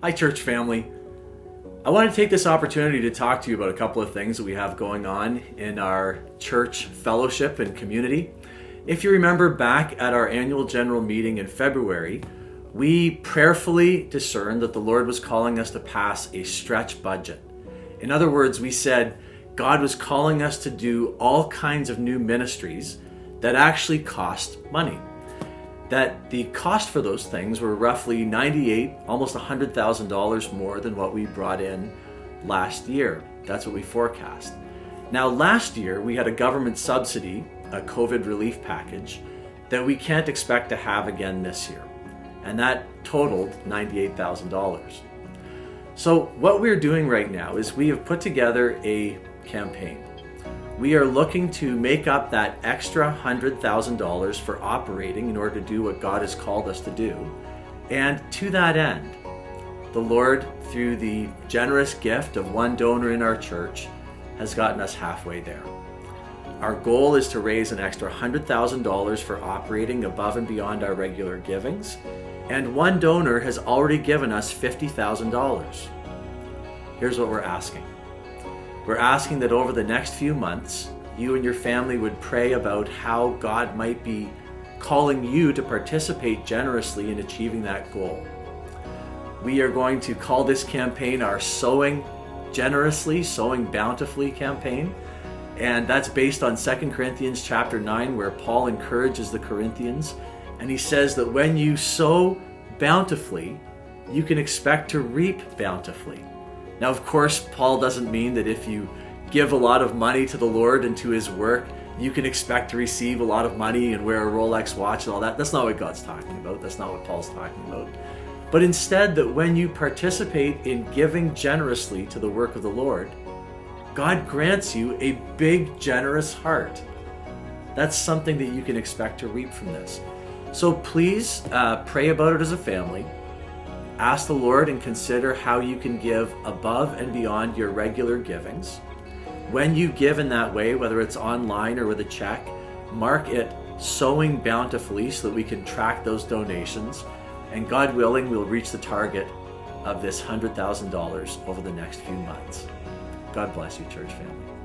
Hi, church family. I want to take this opportunity to talk to you about a couple of things that we have going on in our church fellowship and community. If you remember back at our annual general meeting in February, we prayerfully discerned that the Lord was calling us to pass a stretch budget. In other words, we said God was calling us to do all kinds of new ministries that actually cost money. That the cost for those things were roughly almost $100,000 more than what we brought in last year. That's what we forecast. Now, last year we had a government subsidy, a COVID relief package, that we can't expect to have again this year. And that totaled $98,000. So what we're doing right now is we have put together a campaign. We are looking to make up that extra $100,000 for operating in order to do what God has called us to do. And to that end, the Lord, through the generous gift of one donor in our church, has gotten us halfway there. Our goal is to raise an extra $100,000 for operating above and beyond our regular givings, and one donor has already given us $50,000. Here's what we're asking. We're asking that over the next few months, you and your family would pray about how God might be calling you to participate generously in achieving that goal. We are going to call this campaign our Sowing Bountifully campaign. And that's based on 2 Corinthians chapter 9, where Paul encourages the Corinthians. And he says that when you sow bountifully, you can expect to reap bountifully. Now, of course, Paul doesn't mean that if you give a lot of money to the Lord and to his work, you can expect to receive a lot of money and wear a Rolex watch and all that. That's not what God's talking about. That's not what Paul's talking about. But instead, that when you participate in giving generously to the work of the Lord, God grants you a big, generous heart. That's something that you can expect to reap from this. So please pray about it as a family. Ask the Lord and consider how you can give above and beyond your regular givings. When you give in that way, whether it's online or with a check, mark it Sowing Bountifully so that we can track those donations. And God willing, we'll reach the target of this $100,000 over the next few months. God bless you, church family.